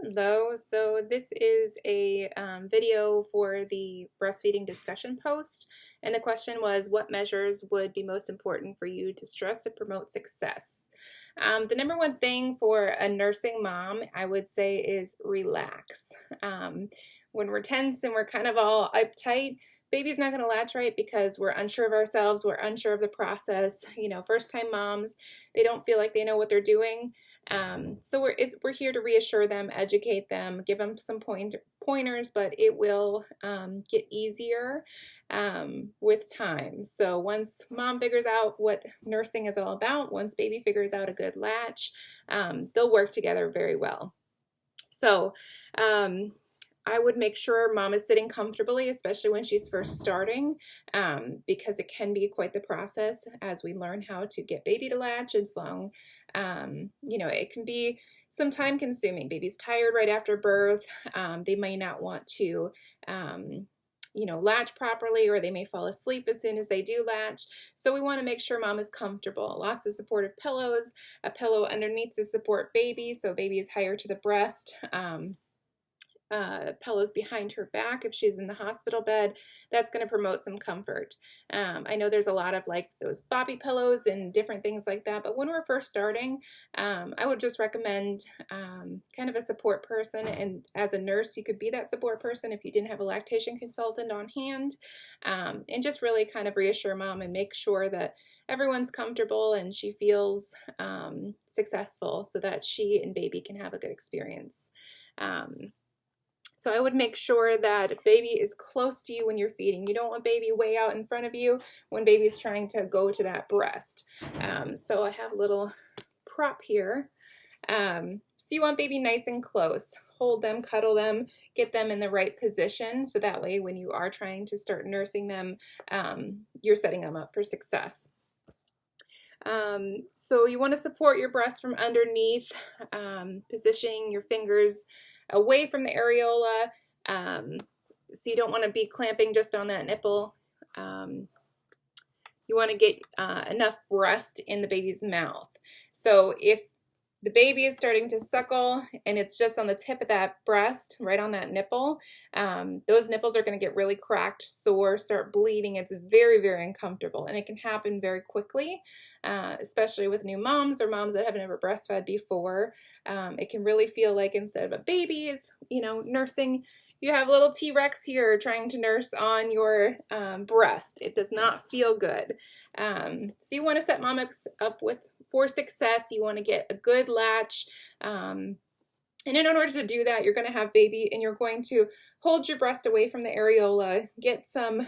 Hello, so this is a video for the breastfeeding discussion post, and the question was, what measures would be most important for you to stress to promote success? The number one thing for a nursing mom, I would say, is relax. When we're tense and we're kind of all uptight, baby's not going to latch right because we're unsure of ourselves, we're unsure of the process. First-time moms, they don't feel like they know what they're doing. So we're here to reassure them, educate them, give them some pointers, but it will get easier with time. So once mom figures out what nursing is all about, once baby figures out a good latch, they'll work together very well. So I would make sure mom is sitting comfortably, especially when she's first starting, because it can be quite the process as we learn how to get baby to latch. It's long, it can be some time consuming. Baby's tired right after birth. They may not want to, latch properly, or they may fall asleep as soon as they do latch. So we want to make sure mom is comfortable. Lots of supportive pillows, a pillow underneath to support baby, so baby is higher to the breast. Pillows behind her back if she's in the hospital bed. That's going to promote some comfort. I know there's a lot of like those bobby pillows and different things like that, but when we're first starting, I would just recommend kind of a support person, and as a nurse you could be that support person if you didn't have a lactation consultant on hand, and just really kind of reassure mom and make sure that everyone's comfortable and she feels successful so that she and baby can have a good experience. So I would make sure that baby is close to you when you're feeding. You don't want baby way out in front of you when baby's trying to go to that breast. So I have a little prop here. So you want baby nice and close. Hold them, cuddle them, get them in the right position, so that way when you are trying to start nursing them, you're setting them up for success. So you want to support your breast from underneath, positioning your fingers away from the areola, so you don't want to be clamping just on that nipple. You want to get enough breast in the baby's mouth. So if the baby is starting to suckle and it's just on the tip of that breast, right on that nipple, those nipples are going to get really cracked, sore, start bleeding. It's very, very uncomfortable, and it can happen very quickly, especially with new moms or moms that have never breastfed before. It can really feel like instead of a baby is, nursing, you have a little T-Rex here trying to nurse on your breast. It does not feel good. So you want to set mom up for success. You want to get a good latch. And in order to do that, you're going to have baby and you're going to hold your breast away from the areola, get some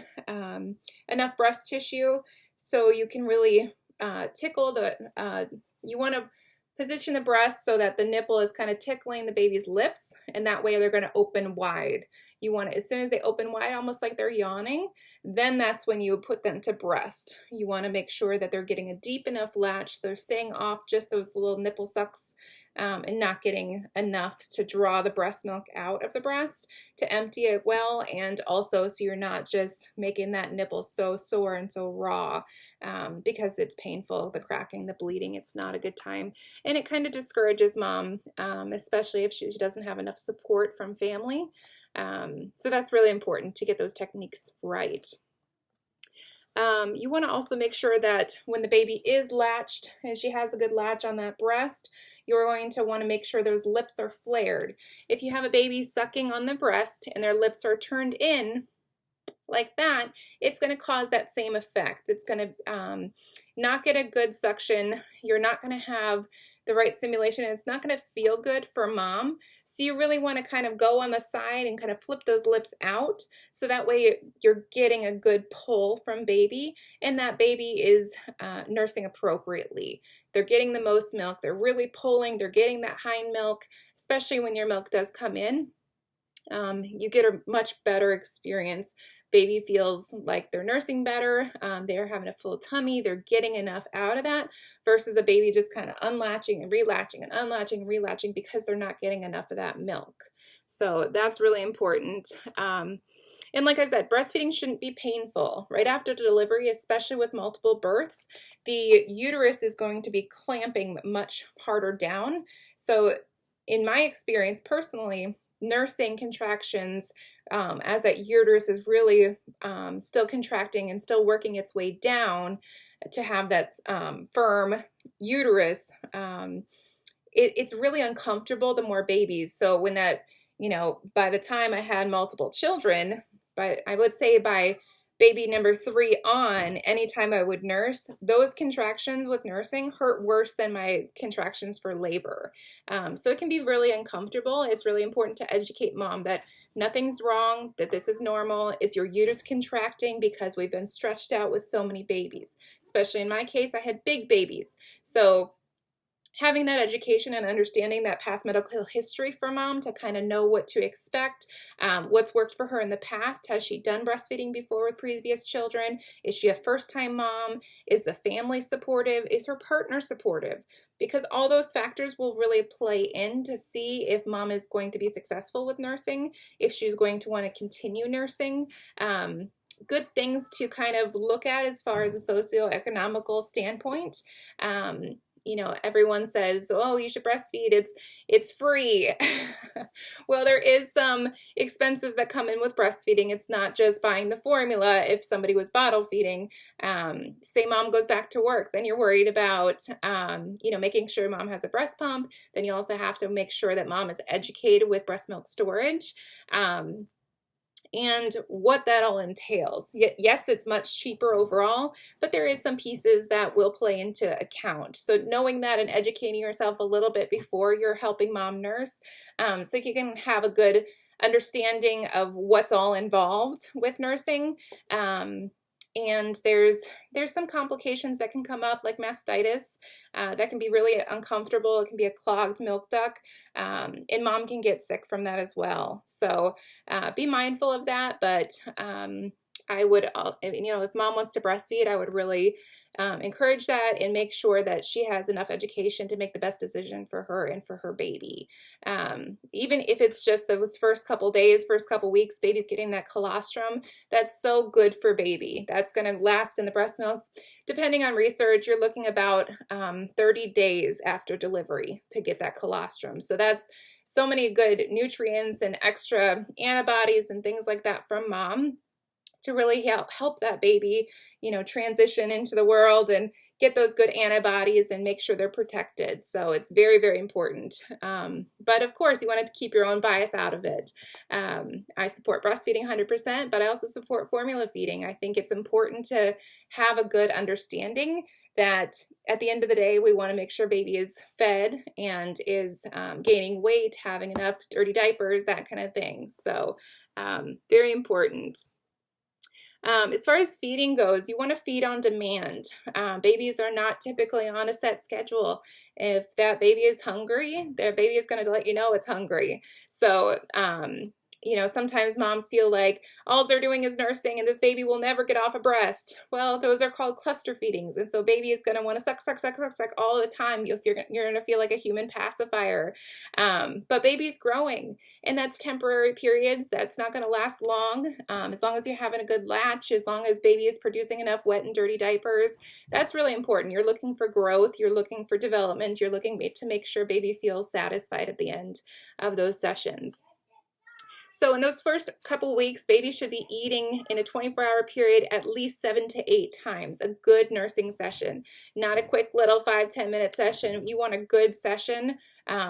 enough breast tissue so you can really tickle you want to position the breast so that the nipple is kind of tickling the baby's lips, and that way they're going to open wide. You want to, as soon as they open wide, almost like they're yawning, then that's when you put them to breast. You want to make sure that they're getting a deep enough latch, so they're staying off just those little nipple sucks, and not getting enough to draw the breast milk out of the breast, to empty it well, and also so you're not just making that nipple so sore and so raw, because it's painful, the cracking, the bleeding. It's not a good time, and it kind of discourages mom, especially if she doesn't have enough support from family. So that's really important to get those techniques right. You want to also make sure that when the baby is latched and she has a good latch on that breast, you're going to want to make sure those lips are flared. If you have a baby sucking on the breast and their lips are turned in like that, it's going to cause that same effect. It's going to not get a good suction. You're not going to have the right stimulation, and it's not going to feel good for mom. So you really want to kind of go on the side and kind of flip those lips out, so that way you're getting a good pull from baby, and that baby is nursing appropriately. They're getting the most milk, they're really pulling, they're getting that hind milk, especially when your milk does come in. You get a much better experience. Baby feels like they're nursing better, they're having a full tummy, they're getting enough out of that, versus a baby just kind of unlatching and relatching and unlatching and relatching because they're not getting enough of that milk. So that's really important. And like I said, breastfeeding shouldn't be painful. Right after delivery, especially with multiple births, the uterus is going to be clamping much harder down. So in my experience personally, nursing contractions as that uterus is really still contracting and still working its way down to have that firm uterus, it's really uncomfortable the more babies. So when that, by the time I had multiple children, I would say by baby number 3 on, anytime I would nurse, those contractions with nursing hurt worse than my contractions for labor. So it can be really uncomfortable. It's really important to educate mom that nothing's wrong, that this is normal. It's your uterus contracting because we've been stretched out with so many babies. Especially in my case, I had big babies. So having that education and understanding that past medical history for mom to kind of know what to expect, what's worked for her in the past. Has she done breastfeeding before with previous children? Is she a first-time mom? Is the family supportive? Is her partner supportive? Because all those factors will really play in to see if mom is going to be successful with nursing, if she's going to want to continue nursing. Good things to kind of look at as far as a socioeconomical standpoint. Everyone says, oh, you should breastfeed, it's free. Well, there is some expenses that come in with breastfeeding. It's not just buying the formula. If somebody was bottle feeding, say mom goes back to work, then you're worried about, making sure mom has a breast pump. Then you also have to make sure that mom is educated with breast milk storage. And what that all entails. Yes, it's much cheaper overall, but there is some pieces that will play into account. So knowing that and educating yourself a little bit before you're helping mom nurse, so you can have a good understanding of what's all involved with nursing. And there's some complications that can come up, like mastitis, that can be really uncomfortable. It can be a clogged milk duct, and mom can get sick from that as well. So be mindful of that. But I would, if mom wants to breastfeed, I would really encourage that and make sure that she has enough education to make the best decision for her and for her baby. Even if it's just those first couple days, first couple weeks, baby's getting that colostrum, that's so good for baby. That's going to last in the breast milk. Depending on research, you're looking about 30 days after delivery to get that colostrum. So that's so many good nutrients and extra antibodies and things like that from mom to really help that baby, transition into the world and get those good antibodies and make sure they're protected. So it's very, very important. But of course, you want to keep your own bias out of it. I support breastfeeding 100%, but I also support formula feeding. I think it's important to have a good understanding that at the end of the day, we want to make sure baby is fed and is gaining weight, having enough dirty diapers, that kind of thing. So very important. As far as feeding goes, you want to feed on demand. Babies are not typically on a set schedule. If that baby is hungry, their baby is going to let you know it's hungry. So, sometimes moms feel like all they're doing is nursing and this baby will never get off a breast. Well, those are called cluster feedings. And so baby is going to want to suck, suck, suck, suck, suck all the time. You're going to feel like a human pacifier. But baby's growing, and that's temporary periods. That's not going to last long. As long as you're having a good latch, as long as baby is producing enough wet and dirty diapers, that's really important. You're looking for growth. You're looking for development. You're looking to make sure baby feels satisfied at the end of those sessions. So in those first couple weeks, baby should be eating in a 24-hour period at least 7 to 8 times, a good nursing session, not a quick little 5-10 minute session. You want a good session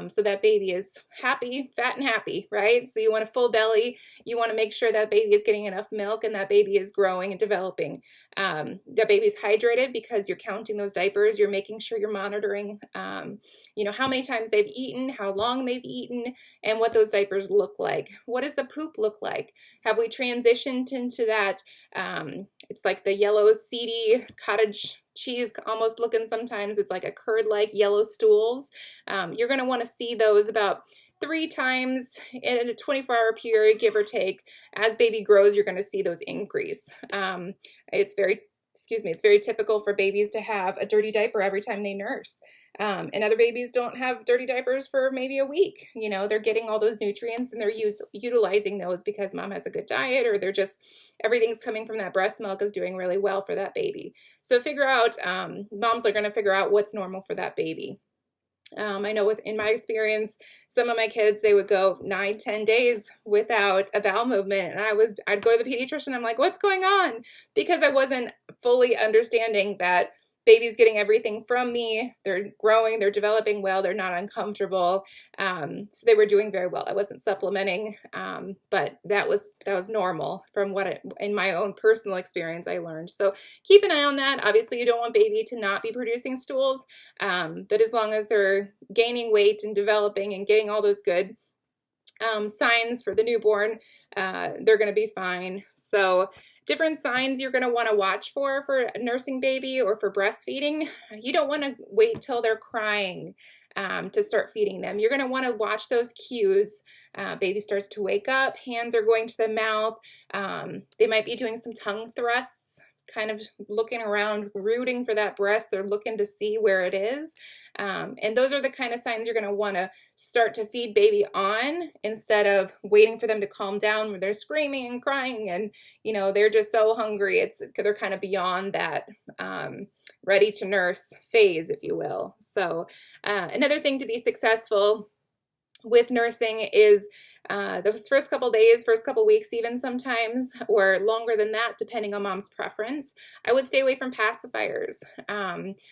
so that baby is happy, fat and happy, right? So you want a full belly. You want to make sure that baby is getting enough milk and that baby is growing and developing. That baby's hydrated because you're counting those diapers. You're making sure you're monitoring, how many times they've eaten, how long they've eaten, and what those diapers look like. What does the poop look like? Have we transitioned into that? It's like the yellow, seedy cottage cheese almost looking sometimes. It's like a curd-like yellow stools. You're going to want to see those about 3 times in a 24-hour period, give or take. As baby grows, you're going to see those increase. It's very typical for babies to have a dirty diaper every time they nurse. And other babies don't have dirty diapers for maybe a week. They're getting all those nutrients and they're utilizing those because mom has a good diet, or everything's coming from that breast milk is doing really well for that baby. So figure out, moms are going to figure out what's normal for that baby. I know in my experience, some of my kids, they would go 9, 10 days without a bowel movement. And I'd go to the pediatrician. I'm like, what's going on? Because I wasn't fully understanding that baby's getting everything from me. They're growing, they're developing well, they're not uncomfortable. So they were doing very well. I wasn't supplementing, but that was normal from what in my own personal experience I learned. So keep an eye on that. Obviously, you don't want baby to not be producing stools, but as long as they're gaining weight and developing and getting all those good signs for the newborn, they're going to be fine. So different signs you're going to want to watch for a nursing baby or for breastfeeding. You don't want to wait till they're crying to start feeding them. You're going to want to watch those cues. Baby starts to wake up, hands are going to the mouth. They might be doing some tongue thrusts, kind of looking around, rooting for that breast. They're looking to see where it is. And those are the kind of signs you're going to want to start to feed baby on, instead of waiting for them to calm down when they're screaming and crying and, you know, they're just so hungry. They're kind of beyond that ready to nurse phase, if you will. So another thing to be successful with nursing is those first couple days, first couple weeks even sometimes, or longer than that, depending on mom's preference. I would stay away from pacifiers.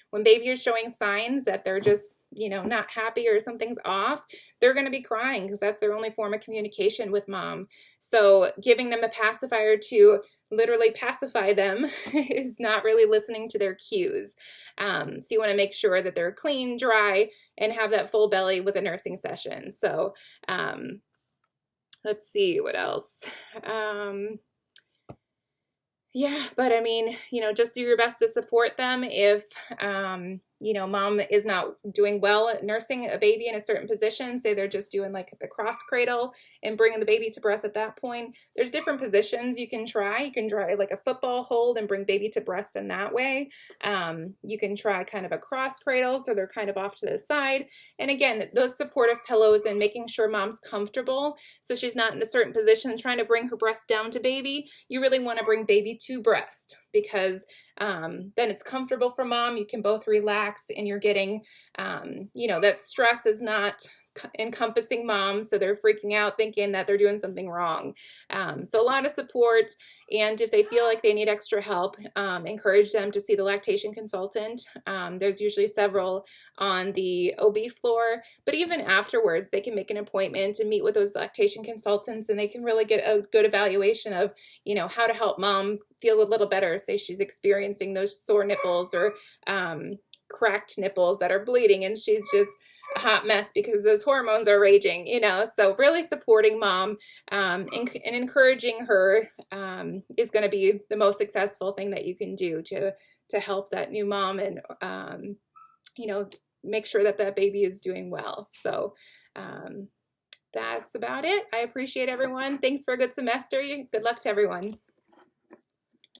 When baby is showing signs that they're just, you know, not happy or something's off, they're going to be crying because that's their only form of communication with mom. So giving them a pacifier to literally pacify them is not really listening to their cues. So you want to make sure that they're clean, dry, and have that full belly with a nursing session. So let's see what else. Yeah, but I mean, you know, just do your best to support them. If, you know, mom is not doing well at nursing a baby in a certain position, say they're just doing like the cross cradle and bringing the baby to breast at that point, there's different positions you can try. You can try like a football hold and bring baby to breast in that way. You can try kind of a cross cradle, so they're kind of off to the side. And again, those supportive pillows and making sure mom's comfortable, so she's not in a certain position trying to bring her breast down to baby. You really want to bring baby to breast, because then it's comfortable for mom. You can both relax, and you're getting, you know, that stress is not encompassing mom, so they're freaking out thinking that they're doing something wrong. So a lot of support, and if they feel like they need extra help, encourage them to see the lactation consultant. There's usually several on the OB floor, but even afterwards they can make an appointment and meet with those lactation consultants, and they can really get a good evaluation of, you know, how to help mom feel a little better. Say she's experiencing those sore nipples or cracked nipples that are bleeding, and she's just a hot mess because those hormones are raging, you know. So really supporting mom and encouraging her is going to be the most successful thing that you can do to help that new mom and you know, make sure that that baby is doing well. So that's about it. I appreciate everyone. Thanks for a good semester. Good luck to everyone.